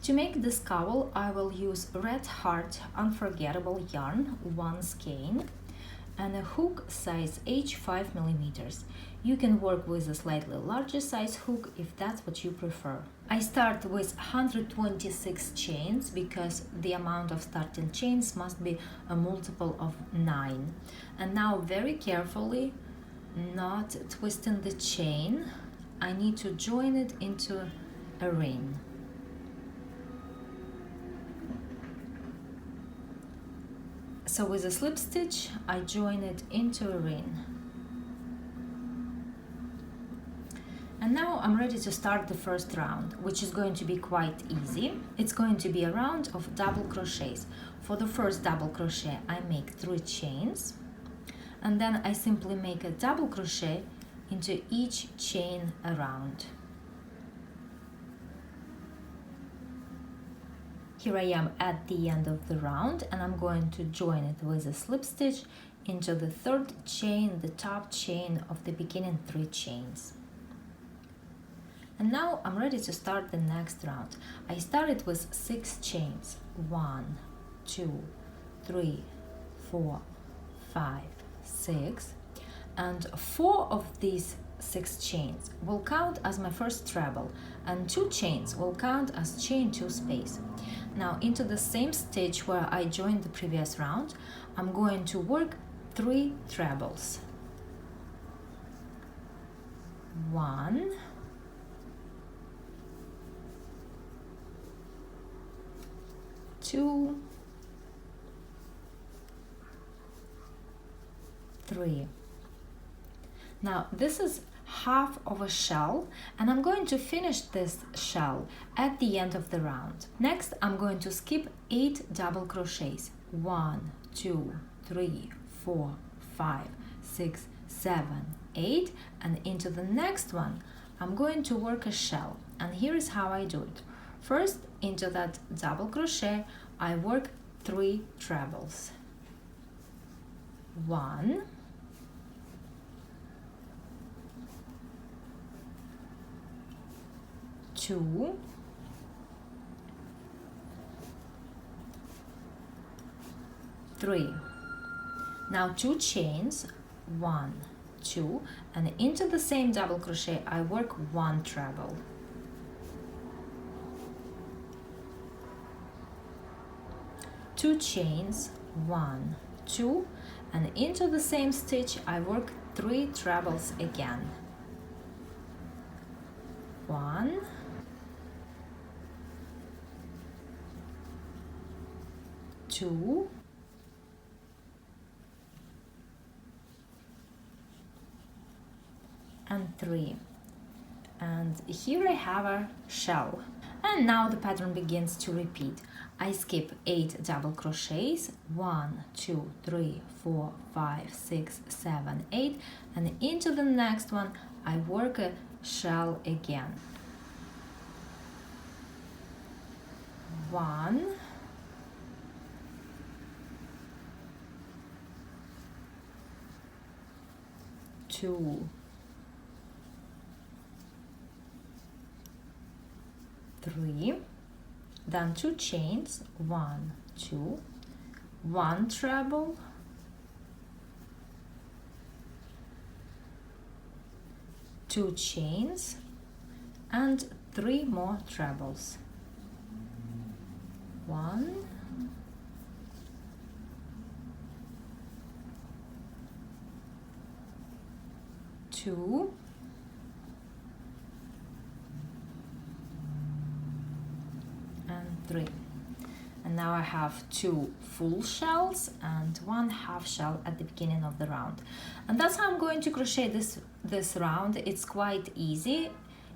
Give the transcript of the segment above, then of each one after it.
To make this cowl, I will use Red Heart Unforgettable yarn, 1 skein, and a hook size H 5 millimeters. You can work with a slightly larger size hook if that's what you prefer. I start with 126 chains because the amount of starting chains must be a multiple of 9. And now very carefully, not twisting the chain, I need to join it into a ring. So with a slip stitch, I join it into a ring. And now I'm ready to start the first round, which is going to be quite easy. It's going to be a round of double crochets. For the first double crochet, I make 3 chains, and then I simply make a double crochet into each chain around. Here I am at the end of the round, and I'm going to join it with a slip stitch into the 3rd chain, the top chain of the beginning 3 chains. And now I'm ready to start the next round. I started with 6 chains. 1, 2, 3, 4, 5, 6. And 4 of these 6 chains will count as my first treble, and 2 chains will count as chain 2 space. Now into the same stitch where I joined the previous round, I'm going to work 3 trebles. 1, 2, 3. Now this is half of a shell, and I'm going to finish this shell at the end of the round. Next, I'm going to skip 8 double crochets. 1, 2, 3, 4, 5, 6, 7, 8, and into the next one I'm going to work a shell, and here is how I do it. First, into that double crochet I work 3 trebles. 1, 2, 3. Now 2 chains, 1, 2, and into the same double crochet I work 1 treble. 2 chains, 1, 2, and into the same stitch I work 3 trebles again. 1, 2, and 3. And here I have a shell. And now the pattern begins to repeat. I skip 8 double crochets, 1, 2, 3, 4, 5, 6, 7, 8, and into the next one I work a shell again. 1, 2, 3, then 2 chains, 1, 2, 1 treble, 2 chains, and 3 more trebles. 1, 2, and 3. And now I have 2 full shells and 1 half shell at the beginning of the round. And that's how I'm going to crochet this round. It's quite easy.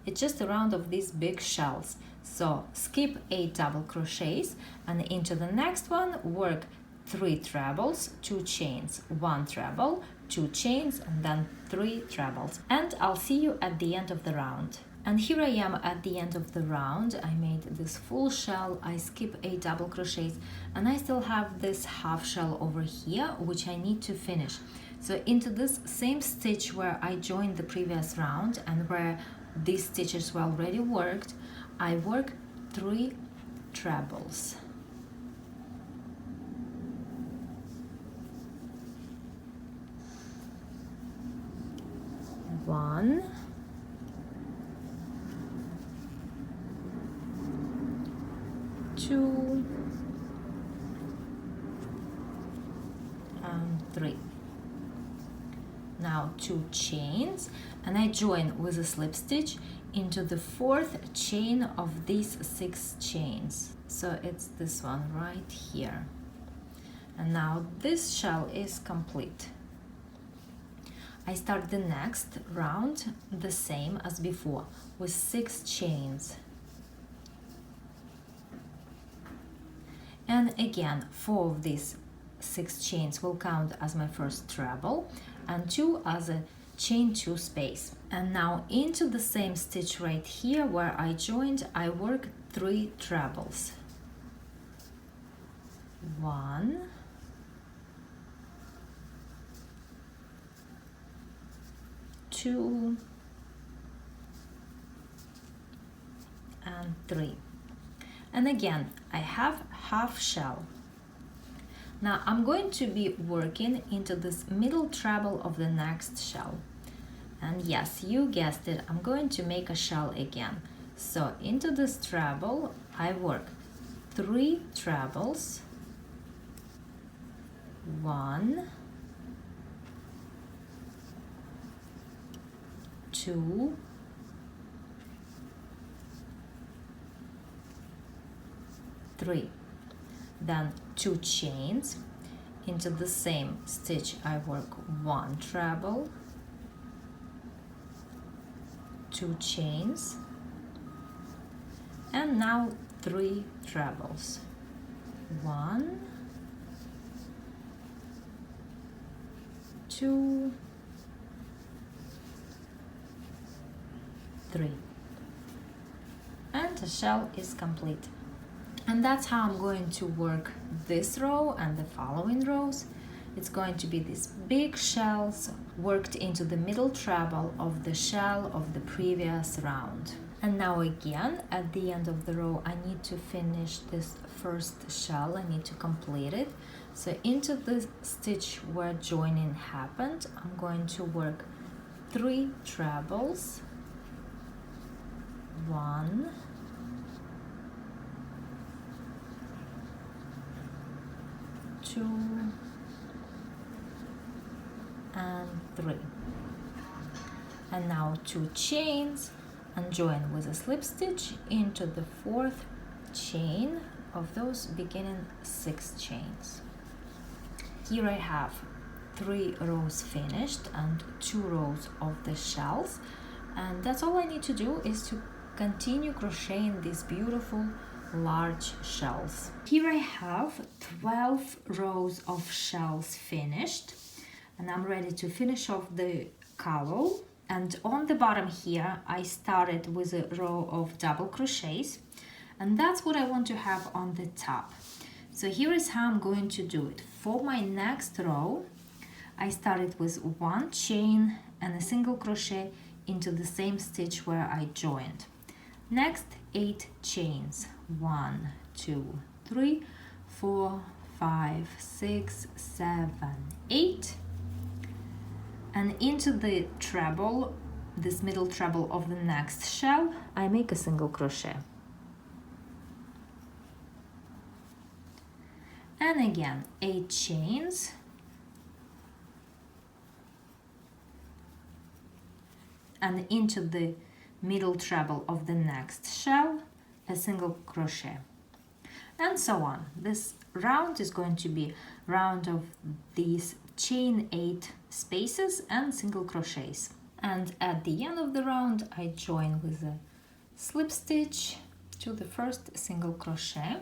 It's just a round of these big shells. So skip 8 double crochets, and into the next one work 3 trebles, 2 chains, 1 treble, 2 chains, and then 3 trebles. And I'll see you at the end of the round. And here I am at the end of the round. I made this full shell, I skip 8 double crochets, and I still have this half shell over here, which I need to finish. So into this same stitch where I joined the previous round and where these stitches were already worked, I work 3 trebles. One, two, and three. Now 2 chains, and I join with a slip stitch into the 4th chain of these 6 chains. So it's this one right here. And now this shell is complete. I start the next round the same as before with 6 chains. And again, 4 of these 6 chains will count as my first treble and 2 as a chain 2 space. And now into the same stitch right here where I joined, I work 3 trebles. 1, 2, and 3. And again, I have half shell. Now I'm going to be working into this middle treble of the next shell. And yes, you guessed it, I'm going to make a shell again. So into this treble, I work 3 trebles. 1, 2, 3. Then 2 chains. Into the same stitch I work 1 treble, 2 chains, and now 3 trebles. 1, 2, 3. And the shell is complete. And that's how I'm going to work this row and the following rows. It's going to be these big shells worked into the middle treble of the shell of the previous round. And now again, at the end of the row, I need to finish this first shell. I need to complete it. So into the stitch where joining happened, I'm going to work 3 trebles. 1, 2, and 3. And now 2 chains and join with a slip stitch into the 4th chain of those beginning 6 chains. Here I have 3 rows finished and 2 rows of the shells, and that's all I need to do is to continue crocheting these beautiful large shells. Here I have 12 rows of shells finished, and I'm ready to finish off the cowl. And on the bottom here I started with a row of double crochets, and that's what I want to have on the top. So here is how I'm going to do it. For my next row, I started with 1 chain and a single crochet into the same stitch where I joined. Next, 8 chains. 1, 2, 3, 4, 5, 6, 7, 8. And into the treble, this middle treble of the next shell, I make a single crochet. And again, 8 chains. And into the middle treble of the next shell, a single crochet. And so on. This round is going to be round of these chain 8 spaces and single crochets. And at the end of the round, I join with a slip stitch to the first single crochet.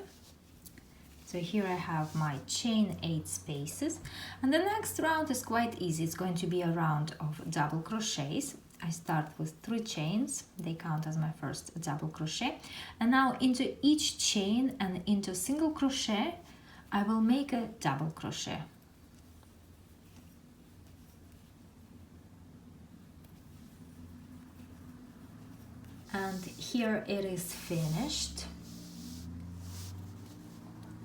So here I have my chain 8 spaces, and the next round is quite easy. It's going to be a round of double crochets. I start with 3 chains, they count as my first double crochet, and now into each chain and into single crochet I will make a double crochet. And here it is finished.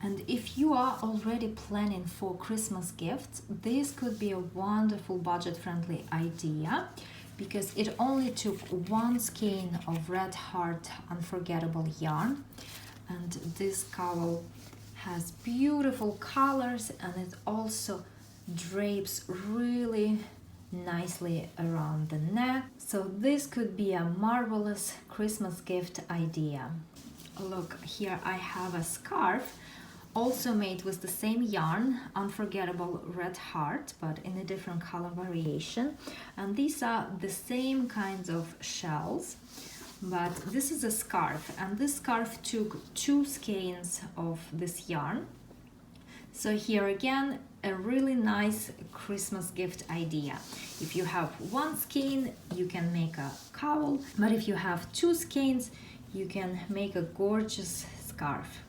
And if you are already planning for Christmas gifts, this could be a wonderful budget-friendly idea because it only took one skein of Red Heart Unforgettable yarn, and this cowl has beautiful colors and it also drapes really nicely around the neck. So this could be a marvelous Christmas gift idea. Look, here I have a scarf also made with the same yarn, Unforgettable Red Heart, but in a different color variation. And these are the same kinds of shells, but this is a scarf, and this scarf took 2 skeins of this yarn. So here again, a really nice Christmas gift idea. If you have 1 skein, you can make a cowl, but if you have 2 skeins, you can make a gorgeous scarf.